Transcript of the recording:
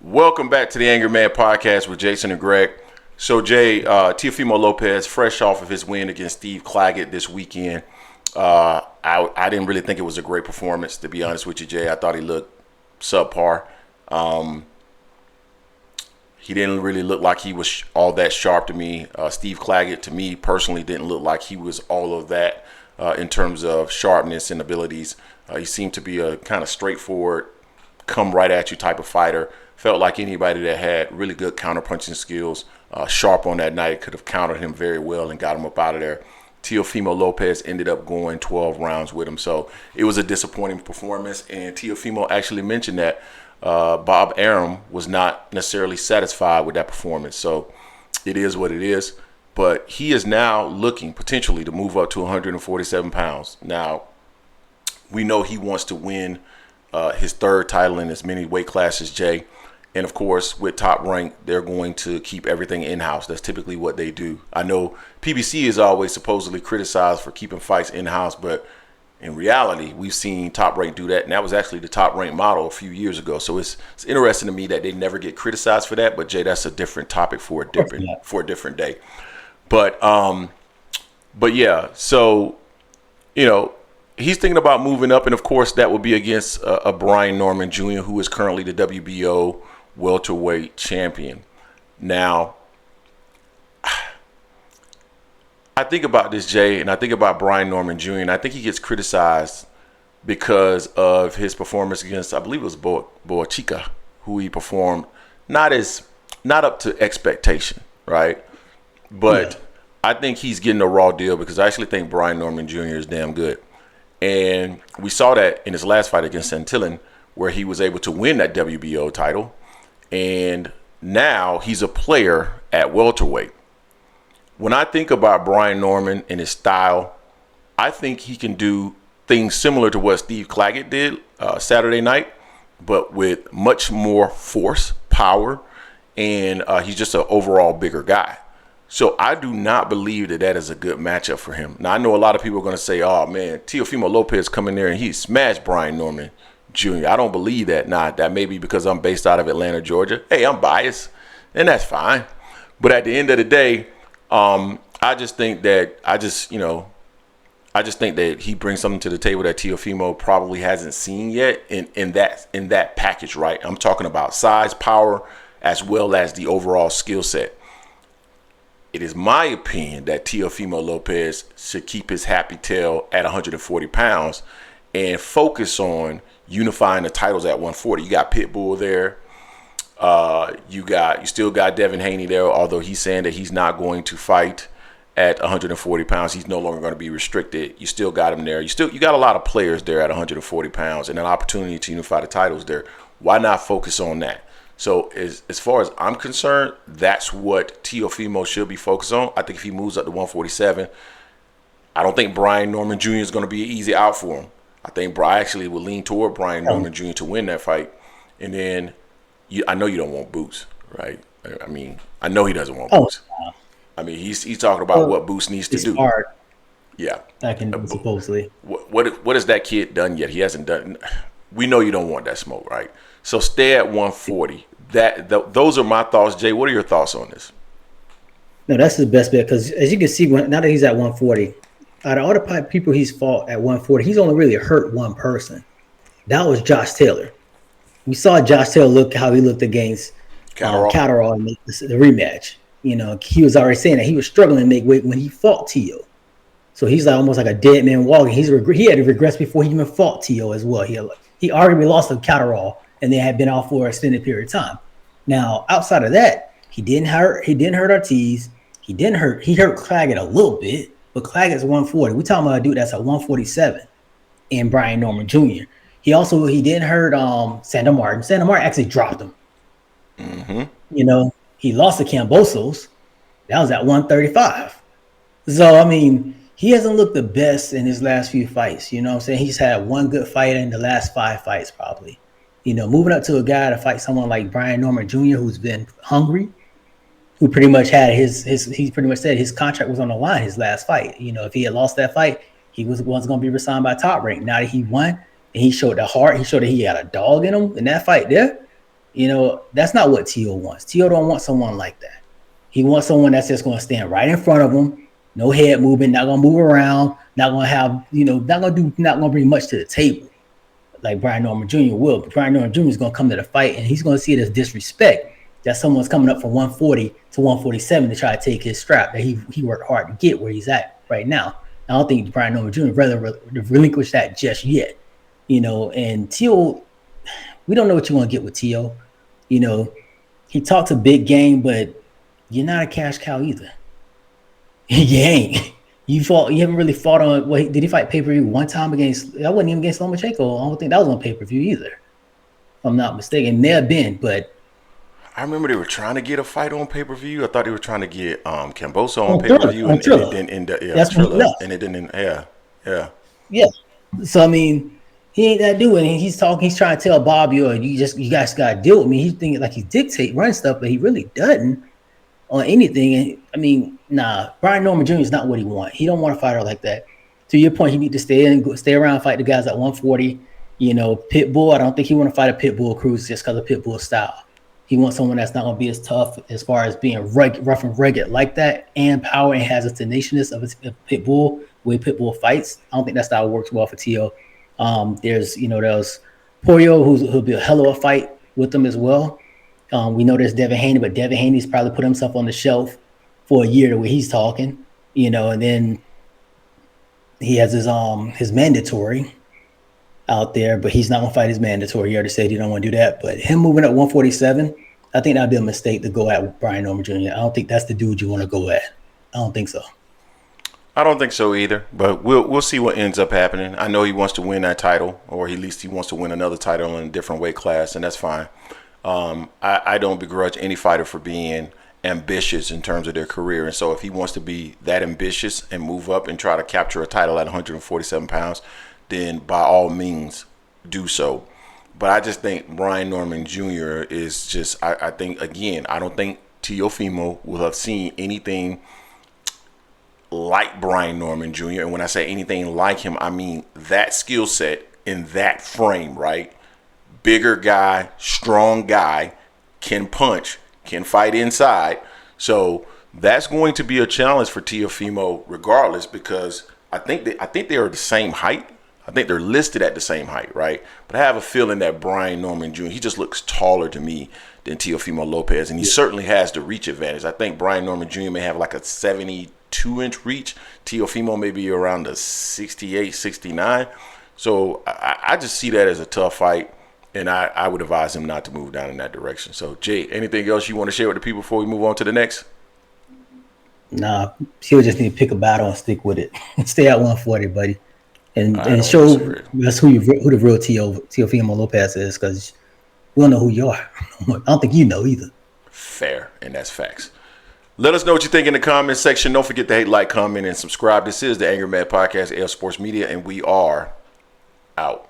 Welcome back to the Angry Man Podcast with Jason and Greg. So, Jay, Teofimo Lopez, fresh off of his win against Steve Claggett this weekend. I didn't really think it was a great performance, to be honest with you, Jay. I thought he looked subpar. He didn't really look like he was all that sharp to me. Steve Claggett, to me personally, didn't look like he was all of that in terms of sharpness and abilities. He seemed to be a kind of straightforward, come right at you type of fighter. Felt like anybody that had really good counterpunching skills, sharp on that night, could have countered him very well and got him up out of there. Teofimo Lopez ended up going 12 rounds with him. So it was a disappointing performance. And Teofimo actually mentioned that Bob Arum was not necessarily satisfied with that performance. So it is what it is. But he is now looking potentially to move up to 147 pounds. Now, we know he wants to win his third title in as many weight classes, Jay. And of course, with Top Rank, they're going to keep everything in-house. That's typically what they do. I know PBC is always supposedly criticized for keeping fights in-house, but in reality, we've seen Top Rank do that. And that was actually the Top Rank model a few years ago. So it's interesting to me that they never get criticized for that. But Jay, that's a different topic for a different day. But yeah, so, you know, he's thinking about moving up. And of course, that would be against a Brian Norman Jr., who is currently the WBO welterweight champion. Now, I think about this, Jay, and I think about Brian Norman Jr., and I think he gets criticized because of his performance against, I believe it was Boachica, who he performed not up to expectation, right? But yeah. I think he's getting a raw deal because I actually think Brian Norman Jr. is damn good. And we saw that in his last fight against Santillan, where he was able to win that WBO title. And now he's a player at welterweight. When I think about Brian Norman and his style, I think he can do things similar to what Steve Claggett did Saturday night, but with much more force, power, and he's just an overall bigger guy. So I do not believe that is a good matchup for him. Now, I know a lot of people are going to say, oh, man, Teofimo Lopez come in there and he smashed Brian Norman Jr. I don't believe that. Nah, that may be because I'm based out of Atlanta, Georgia. Hey, I'm biased, and that's fine. But at the end of the day, I just think that he brings something to the table that Teofimo probably hasn't seen yet in that package, right? I'm talking about size, power, as well as the overall skill set. It is my opinion that Teofimo Lopez should keep his happy tail at 140 pounds and focus on unifying the titles at 140. You got Pitbull there. You still got Devin Haney there, although he's saying that he's not going to fight at 140 pounds. He's no longer going to be restricted. You still got him there. You got a lot of players there at 140 pounds and an opportunity to unify the titles there. Why not focus on that? So as far as I'm concerned, that's what Teofimo should be focused on. I think if he moves up to 147, I don't think Brian Norman Jr. is going to be an easy out for him. I think I actually would lean toward Brian Norman Jr. to win that fight. And then I know you don't want Boots, right? I mean, I know he doesn't want Boots. I mean, he's talking about what Boots needs to do. Hard. Yeah. Supposedly. What has that kid done yet? He hasn't done. We know you don't want that smoke, right? So stay at 140. Those are my thoughts. Jay, what are your thoughts on this? No, that's the best bet because as you can see, now that he's at 140, out of all the people he's fought at 140, he's only really hurt one person. That was Josh Taylor. We saw Josh Taylor how he looked against Catterall in the rematch. You know, he was already saying that he was struggling to make weight when he fought Teo. So he's like almost like a dead man walking. He had to regress before he even fought Teo as well. He arguably lost to Catterall, and they had been off for an extended period of time. Now, outside of that, he didn't hurt Ortiz. He hurt Claggett a little bit, but Claggett's 140. We're talking about a dude that's at 147 and Brian Norman Jr. He didn't hurt Sandor Martin. Sandor Martin actually dropped him. Mm-hmm. You know, he lost to Cambosos. That was at 135. So, I mean, he hasn't looked the best in his last few fights. You know what I'm saying? He's had one good fight in the last 5 fights probably. You know, moving up to a guy to fight someone like Brian Norman Jr., who's been hungry, who pretty much had he pretty much said his contract was on the line his last fight. You know, if he had lost that fight, he wasn't going to be resigned by Top Rank. Now that he won and he showed the heart, he showed that he had a dog in him in that fight there. That's not what Tio wants. Tio don't want someone like that. He wants someone that's just going to stand right in front of him, no head movement, not going to move around, not going to have, not going to bring much to the table like Brian Norman Jr. will. But Brian Norman Jr. is going to come to the fight, and he's going to see it as disrespect that someone's coming up from 140 to 147 to try to take his strap that he worked hard to get where he's at right now. I don't think Brian Norman Jr. rather relinquish that just yet, And Tio, we don't know what you want to get with Tio. He talks a big game, but you're not a cash cow either. You ain't. You haven't really fought on. Well, did he fight pay-per-view one time against? That wasn't even against Lomachenko. I don't think that was on pay-per-view either. If I'm not mistaken, may have been, but I remember they were trying to get a fight on pay-per-view. I thought they were trying to get Camboso on pay-per-view, and it didn't end up. Yeah, and it didn't. Yeah. So I mean, he ain't that dude, and he's talking. He's trying to tell Bob, you guys got to deal with me. He's thinking like he dictate, run stuff, but he really doesn't on anything. And I mean, nah, Brian Norman Jr. is not what he wants. He don't want a fighter like that. To your point, he need to stay around, fight the guys at 140. Pitbull. I don't think he want to fight a Pitbull Cruz just because of Pitbull style. He wants someone that's not going to be as tough as far as being rough and rugged like that, and power and has a tenaciousness of a Pitbull, the way Pitbull fights. I don't think that style works well for Tio. There's Poirier, who'll be a hell of a fight with him as well. We know there's Devin Haney, but Devin Haney's probably put himself on the shelf for a year the way he's talking, and then he has his mandatory out there, but he's not going to fight his mandatory. He already said he don't want to do that. But him moving at 147, I think that'd be a mistake to go at Brian Norman Jr. I don't think that's the dude you want to go at. I don't think so. I don't think so either, but we'll see what ends up happening. I know he wants to win that title, or at least he wants to win another title in a different weight class, and that's fine. I don't begrudge any fighter for being ambitious in terms of their career, and so if he wants to be that ambitious and move up and try to capture a title at 147 pounds, then by all means do so. But I just think Brian Norman Jr. is just, I think, again, I don't think Teofimo will have seen anything like Brian Norman Jr. And when I say anything like him, I mean that skill set in that frame, right? Bigger guy, strong guy, can punch, can fight inside. So that's going to be a challenge for Teofimo regardless, because I think they are the same height. I think they're listed at the same height, right? But I have a feeling that Brian Norman Jr., he just looks taller to me than Teofimo Lopez, and he certainly has the reach advantage. I think Brian Norman Jr. may have like a 72-inch reach. Teofimo may be around the 68, 69. So I just see that as a tough fight, and I would advise him not to move down in that direction. So, Jay, anything else you want to share with the people before we move on to the next? Nah, he'll just need to pick a battle and stick with it. Stay at 140, buddy. And show us who the real Teofimo Lopez is, because we don't know who you are. I don't think you know either. Fair, and that's facts. Let us know what you think in the comments section. Don't forget to hate, like, comment, and subscribe. This is the Angry Man Podcast, AL Sports Media, and we are out.